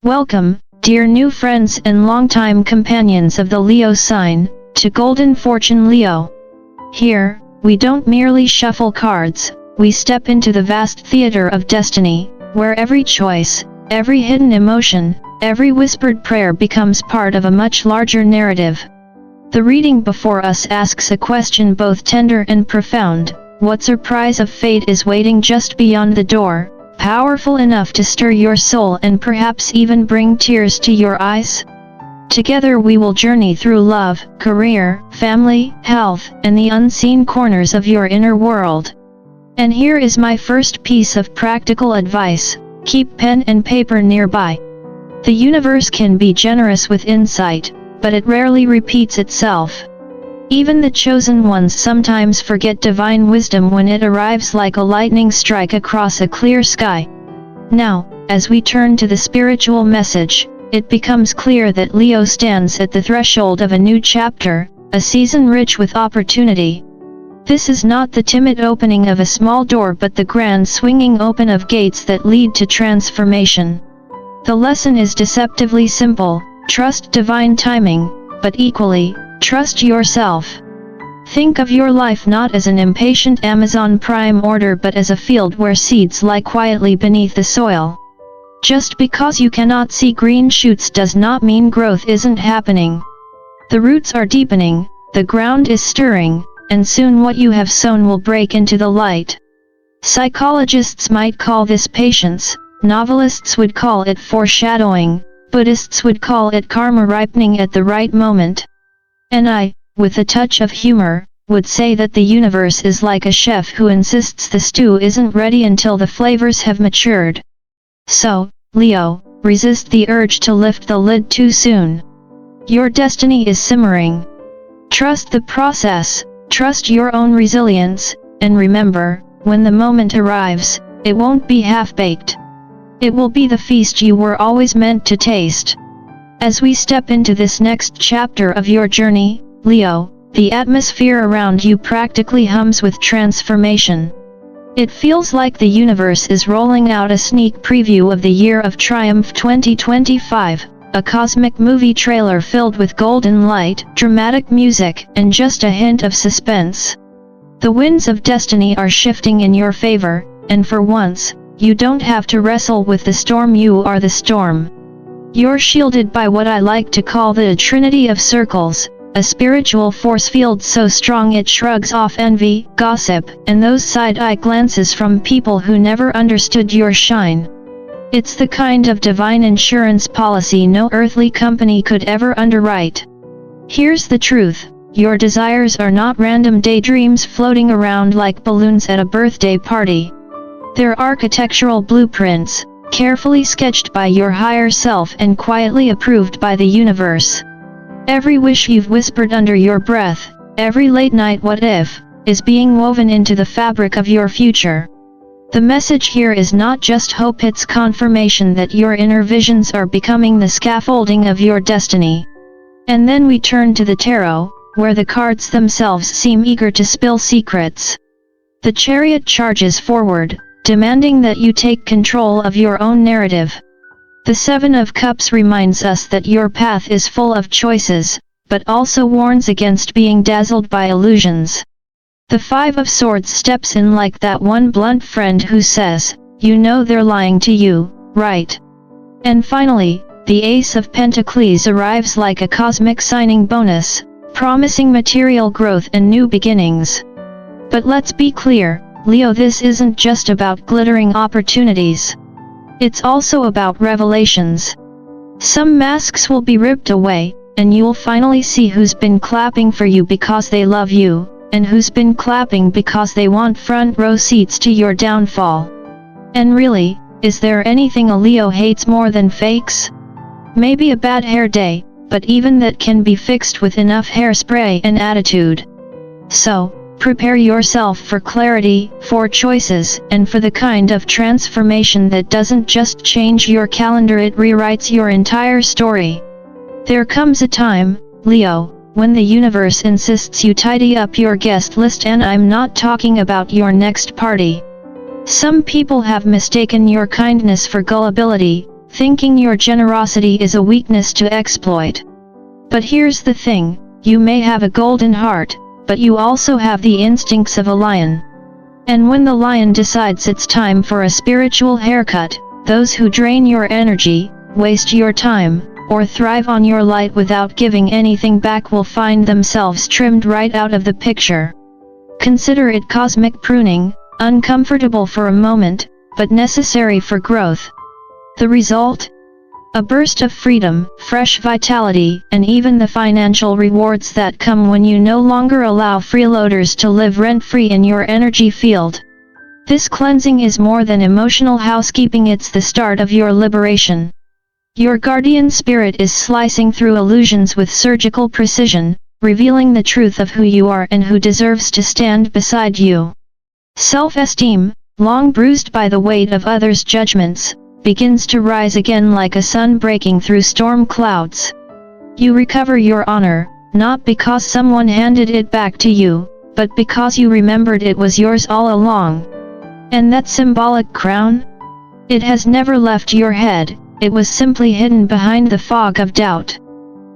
Welcome, dear new friends and longtime companions of the Leo sign, to Golden Fortune Leo. Here, we don't merely shuffle cards, we step into the vast theater of destiny, where every choice, every hidden emotion, every whispered prayer becomes part of a much larger narrative. The reading before us asks a question both tender and profound: what surprise of fate is waiting just beyond the door, powerful enough to stir your soul and perhaps even bring tears to your eyes? Together we will journey through love, career, family, health, and the unseen corners of your inner world. And here is my first piece of practical advice: keep pen and paper nearby. The universe can be generous with insight, but it rarely repeats itself. Even the chosen ones sometimes forget divine wisdom when it arrives like a lightning strike across a clear sky. Now, as we turn to the spiritual message, it becomes clear that Leo stands at the threshold of a new chapter, a season rich with opportunity. This is not the timid opening of a small door but the grand swinging open of gates that lead to transformation. The lesson is deceptively simple: trust divine timing, but equally, trust yourself. Think of your life not as an impatient Amazon Prime order but as a field where seeds lie quietly beneath the soil. Just because you cannot see green shoots does not mean growth isn't happening. The roots are deepening, the ground is stirring, and soon what you have sown will break into the light. Psychologists might call this patience, novelists would call it foreshadowing, Buddhists would call it karma ripening at the right moment. And I, with a touch of humor, would say that the universe is like a chef who insists the stew isn't ready until the flavors have matured. So, Leo, resist the urge to lift the lid too soon. Your destiny is simmering. Trust the process, trust your own resilience, and remember, when the moment arrives, it won't be half-baked. It will be the feast you were always meant to taste. As we step into this next chapter of your journey, Leo, the atmosphere around you practically hums with transformation. It feels like the universe is rolling out a sneak preview of the Year of Triumph 2025, a cosmic movie trailer filled with golden light, dramatic music, and just a hint of suspense. The winds of destiny are shifting in your favor, and for once, you don't have to wrestle with the storm, you are the storm. You're shielded by what I like to call the Trinity of circles, a spiritual force field so strong it shrugs off envy, gossip, and those side-eye glances from people who never understood your shine. It's the kind of divine insurance policy no earthly company could ever underwrite. Here's the truth: your desires are not random daydreams floating around like balloons at a birthday party. They're architectural blueprints, carefully sketched by your higher self and quietly approved by the universe. Every wish you've whispered under your breath, every late-night what if, is being woven into the fabric of your future. The message here is not just hope, it's confirmation that your inner visions are becoming the scaffolding of your destiny. And then we turn to the tarot, where the cards themselves seem eager to spill secrets. The Chariot charges forward, demanding that you take control of your own narrative. The Seven of Cups reminds us that your path is full of choices, but also warns against being dazzled by illusions. The Five of Swords steps in like that one blunt friend who says, "You know they're lying to you, right?" And finally, the Ace of Pentacles arrives like a cosmic signing bonus, promising material growth and new beginnings. But let's be clear, Leo, this isn't just about glittering opportunities. It's also about revelations. Some masks will be ripped away, and you'll finally see who's been clapping for you because they love you, and who's been clapping because they want front row seats to your downfall. And really, is there anything a Leo hates more than fakes? Maybe a bad hair day, but even that can be fixed with enough hairspray and attitude. So, prepare yourself for clarity, for choices, and for the kind of transformation that doesn't just change your calendar, it rewrites your entire story. There comes a time, Leo, when the universe insists you tidy up your guest list, and I'm not talking about your next party. Some people have mistaken your kindness for gullibility, thinking your generosity is a weakness to exploit. But here's the thing, you may have a golden heart, but you also have the instincts of a lion. And when the lion decides it's time for a spiritual haircut, those who drain your energy, waste your time, or thrive on your light without giving anything back will find themselves trimmed right out of the picture. Consider it cosmic pruning, uncomfortable for a moment, but necessary for growth. The result? A burst of freedom, fresh vitality, and even the financial rewards that come when you no longer allow freeloaders to live rent-free in your energy field. This cleansing is more than emotional housekeeping, it's the start of your liberation. Your guardian spirit is slicing through illusions with surgical precision, revealing the truth of who you are and who deserves to stand beside you. Self-esteem, long bruised by the weight of others' judgments, begins to rise again like a sun breaking through storm clouds. You recover your honor, not because someone handed it back to you, but because you remembered it was yours all along. And that symbolic crown? It has never left your head, it was simply hidden behind the fog of doubt.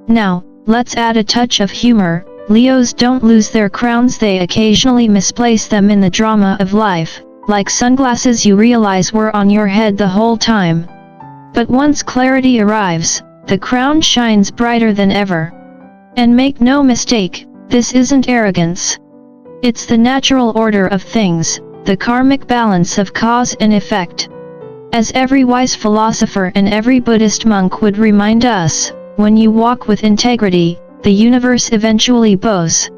Now, let's add a touch of humor. Leos don't lose their crowns, they occasionally misplace them in the drama of life, like sunglasses you realize were on your head the whole time. But once clarity arrives, the crown shines brighter than ever. And make no mistake, this isn't arrogance. It's the natural order of things, the karmic balance of cause and effect. As every wise philosopher and every Buddhist monk would remind us, when you walk with integrity, the universe eventually bows.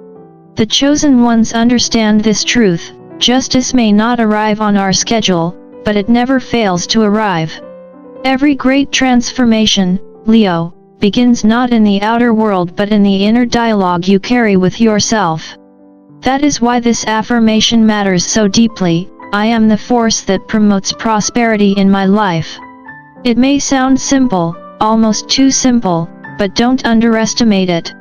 The chosen ones understand this truth. Justice may not arrive on our schedule, but it never fails to arrive. Every great transformation, Leo, begins not in the outer world but in the inner dialogue you carry with yourself. That is why this affirmation matters so deeply. I am the force that promotes prosperity in my life. It may sound simple, almost too simple, but don't underestimate it.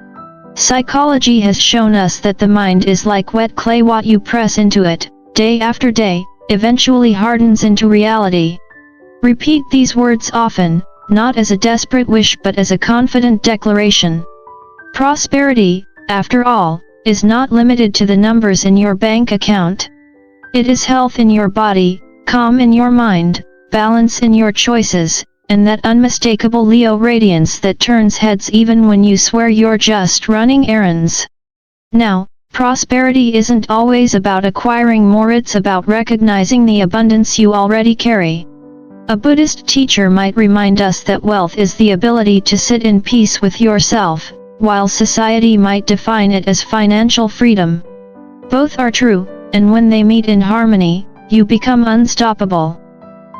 Psychology has shown us that the mind is like wet clay. What you press into it, day after day, eventually hardens into reality. Repeat these words often, not as a desperate wish but as a confident declaration. Prosperity, after all, is not limited to the numbers in your bank account. It is health in your body, calm in your mind, balance in your choices, and that unmistakable Leo radiance that turns heads even when you swear you're just running errands. Now, prosperity isn't always about acquiring more, it's about recognizing the abundance you already carry. A Buddhist teacher might remind us that wealth is the ability to sit in peace with yourself, while society might define it as financial freedom. Both are true, and when they meet in harmony, you become unstoppable.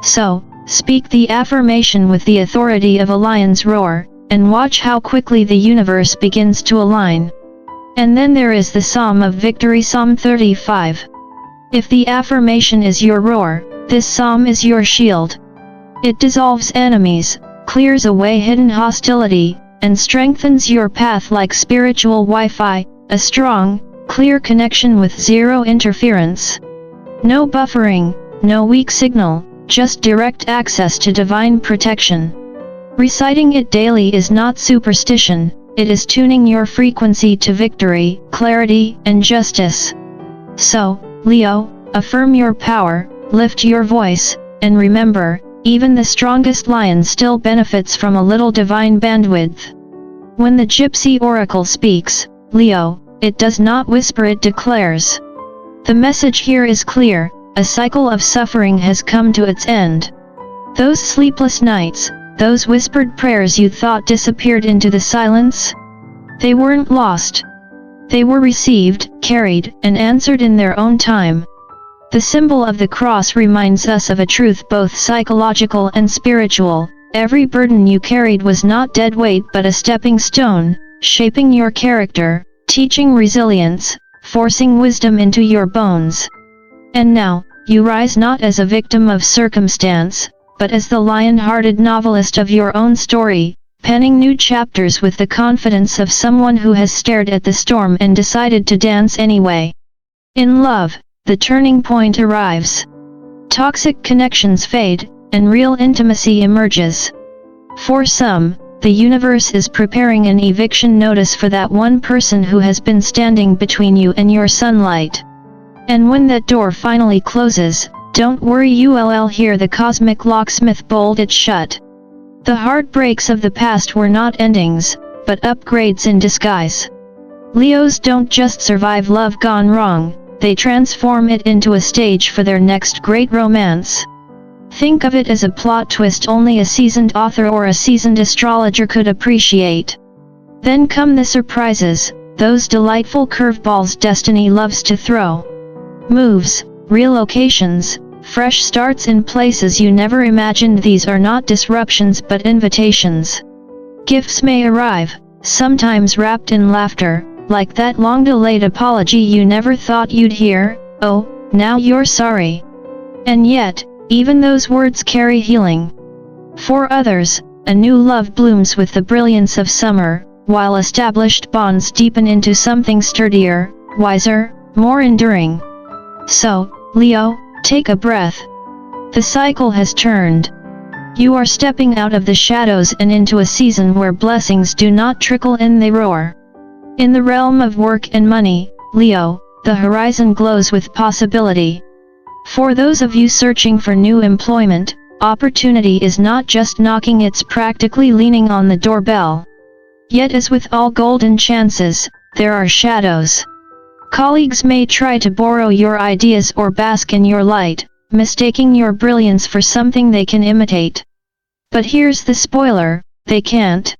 So, speak the affirmation with the authority of a lion's roar, and watch how quickly the universe begins to align. And then there is the Psalm of Victory, Psalm 35. If the affirmation is your roar, this psalm is your shield. It dissolves enemies, clears away hidden hostility, and strengthens your path like spiritual Wi-Fi, a strong, clear connection with zero interference. No buffering, no weak signal, just direct access to divine protection. Reciting it daily is not superstition, it is tuning your frequency to victory, clarity, and justice. So, Leo, affirm your power, lift your voice, and remember, even the strongest lion still benefits from a little divine bandwidth. When the Gypsy oracle speaks, Leo, it does not whisper, it declares. The message here is clear. A cycle of suffering has come to its end. Those sleepless nights, those whispered prayers you thought disappeared into the silence? They weren't lost. They were received, carried, and answered in their own time. The symbol of the cross reminds us of a truth both psychological and spiritual. Every burden you carried was not dead weight but a stepping stone, shaping your character, teaching resilience, forcing wisdom into your bones. And now, you rise not as a victim of circumstance, but as the lion-hearted novelist of your own story, penning new chapters with the confidence of someone who has stared at the storm and decided to dance anyway. In love, the turning point arrives. Toxic connections fade, and real intimacy emerges. For some, the universe is preparing an eviction notice for that one person who has been standing between you and your sunlight. And when that door finally closes, don't worry, you'll hear the cosmic locksmith bolt it shut. The heartbreaks of the past were not endings, but upgrades in disguise. Leos don't just survive love gone wrong, they transform it into a stage for their next great romance. Think of it as a plot twist only a seasoned author or a seasoned astrologer could appreciate. Then come the surprises, those delightful curveballs destiny loves to throw. Moves, relocations, fresh starts in places you never imagined. These are not disruptions but invitations. Gifts may arrive, sometimes wrapped in laughter, like that long-delayed apology you never thought you'd hear, "Oh, now you're sorry." And yet, even those words carry healing. For others, a new love blooms with the brilliance of summer, while established bonds deepen into something sturdier, wiser, more enduring. So, Leo, take a breath. The cycle has turned. You are stepping out of the shadows and into a season where blessings do not trickle in, they roar. In the realm of work and money, Leo, the horizon glows with possibility. For those of you searching for new employment, opportunity is not just knocking, it's practically leaning on the doorbell. Yet as with all golden chances, there are shadows. Colleagues may try to borrow your ideas or bask in your light, mistaking your brilliance for something they can imitate. But here's the spoiler, they can't.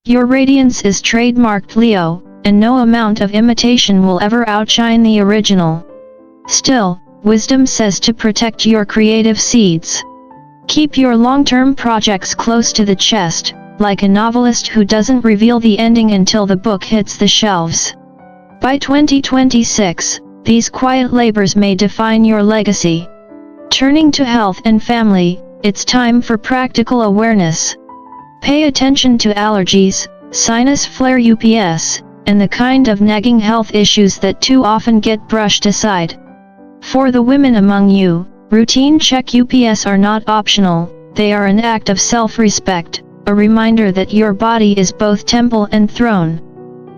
Your radiance is trademarked, Leo, and no amount of imitation will ever outshine the original. Still, wisdom says to protect your creative seeds. Keep your long-term projects close to the chest, like a novelist who doesn't reveal the ending until the book hits the shelves. By 2026, these quiet labors may define your legacy. Turning to health and family, it's time for practical awareness. Pay attention to allergies, sinus flare, UPS, and the kind of nagging health issues that too often get brushed aside. For the women among you, routine check UPS are not optional, they are an act of self-respect, a reminder that your body is both temple and throne.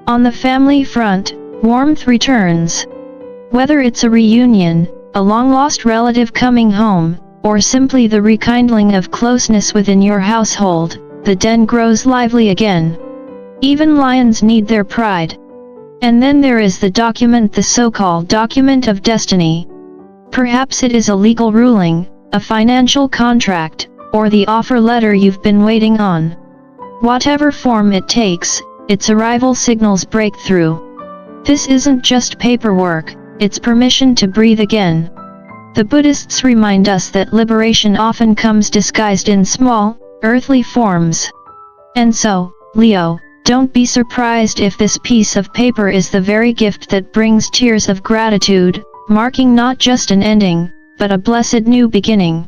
On the family front, warmth returns. Whether it's a reunion, a long-lost relative coming home, or simply the rekindling of closeness within your household, the den grows lively again. Even lions need their pride. And then there is the document, the so-called document of destiny. Perhaps it is a legal ruling, a financial contract, or the offer letter you've been waiting on. Whatever form it takes, its arrival signals breakthrough. This isn't just paperwork, it's permission to breathe again. The Buddhists remind us that liberation often comes disguised in small, earthly forms. And so, Leo, don't be surprised if this piece of paper is the very gift that brings tears of gratitude, marking not just an ending, but a blessed new beginning.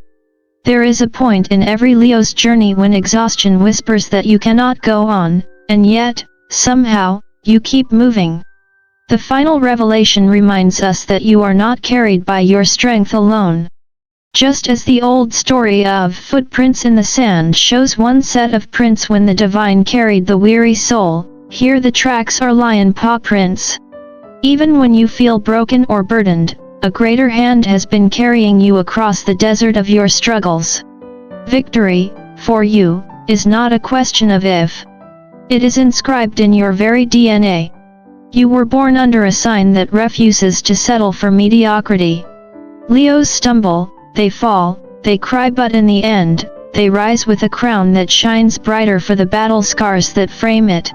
There is a point in every Leo's journey when exhaustion whispers that you cannot go on, and yet, somehow, you keep moving. The final revelation reminds us that you are not carried by your strength alone. Just as the old story of footprints in the sand shows one set of prints when the divine carried the weary soul, here the tracks are lion paw prints. Even when you feel broken or burdened, a greater hand has been carrying you across the desert of your struggles. Victory, for you, is not a question of if. It is inscribed in your very DNA. You were born under a sign that refuses to settle for mediocrity. Leos stumble, they fall, they cry, but in the end, they rise with a crown that shines brighter for the battle scars that frame it.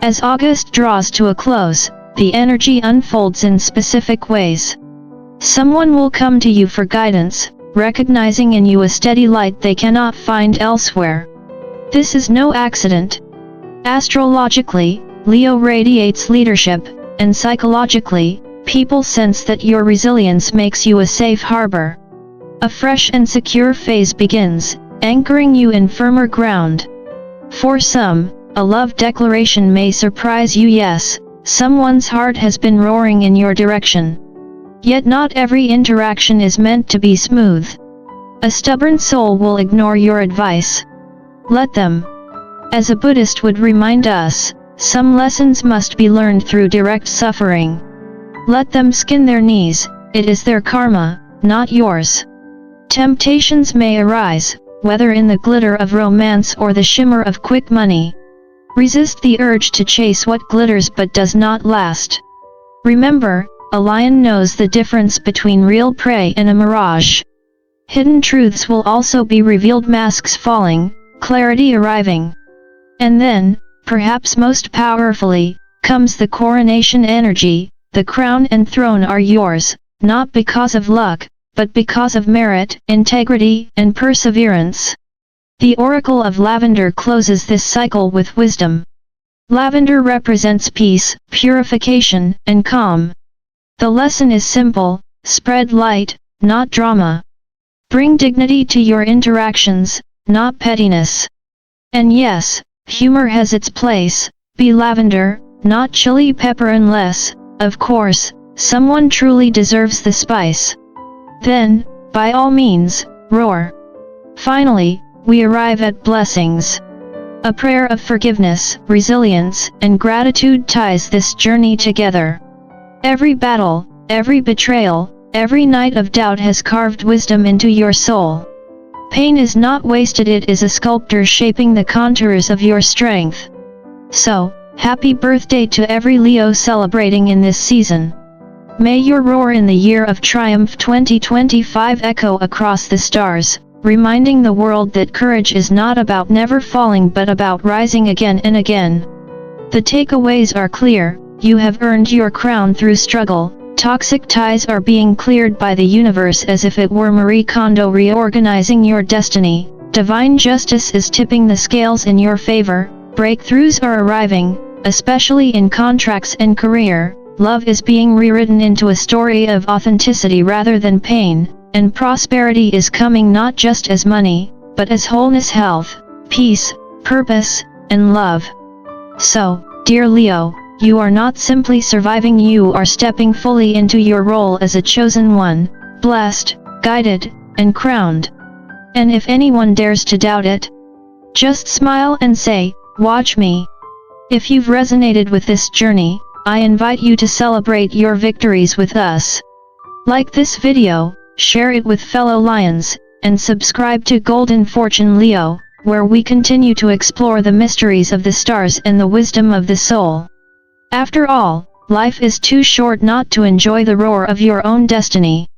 As August draws to a close, the energy unfolds in specific ways. Someone will come to you for guidance, recognizing in you a steady light they cannot find elsewhere. This is no accident. Astrologically, Leo radiates leadership, and psychologically, people sense that your resilience makes you a safe harbor. A fresh and secure phase begins, anchoring you in firmer ground. For some, a love declaration may surprise you. Yes, someone's heart has been roaring in your direction. Yet not every interaction is meant to be smooth. A stubborn soul will ignore your advice. Let them. As a Buddhist would remind us, some lessons must be learned through direct suffering. Let them skin their knees, it is their karma, not yours. Temptations may arise, whether in the glitter of romance or the shimmer of quick money. Resist the urge to chase what glitters but does not last. Remember, a lion knows the difference between real prey and a mirage. Hidden truths will also be revealed, masks falling, clarity arriving. And then, perhaps most powerfully, comes the coronation energy. The crown and throne are yours, not because of luck, but because of merit, integrity, and perseverance. The Oracle of Lavender closes this cycle with wisdom. Lavender represents peace, purification, and calm. The lesson is simple: spread light, not drama. Bring dignity to your interactions, not pettiness. And yes, humor has its place. Be lavender, not chili pepper, unless, of course, someone truly deserves the spice. Then, by all means, roar. Finally, we arrive at blessings. A prayer of forgiveness, resilience, and gratitude ties this journey together. Every battle, every betrayal, every night of doubt has carved wisdom into your soul. Pain is not wasted, it is a sculptor shaping the contours of your strength. So, happy birthday to every Leo celebrating in this season. May your roar in the year of triumph 2025 echo across the stars, reminding the world that courage is not about never falling but about rising again and again. The takeaways are clear: you have earned your crown through struggle, toxic ties are being cleared by the universe as if it were Marie Kondo reorganizing your destiny, divine justice is tipping the scales in your favor, breakthroughs are arriving, especially in contracts and career. Love is being rewritten into a story of authenticity rather than pain, and prosperity is coming not just as money, but as wholeness, health, peace, purpose, and love. So, dear Leo, you are not simply surviving, you are stepping fully into your role as a chosen one, blessed, guided, and crowned. And if anyone dares to doubt it, just smile and say, "Watch me." If you've resonated with this journey, I invite you to celebrate your victories with us. Like this video, share it with fellow lions, and subscribe to Golden Fortune Leo, where we continue to explore the mysteries of the stars and the wisdom of the soul. After all, life is too short not to enjoy the roar of your own destiny.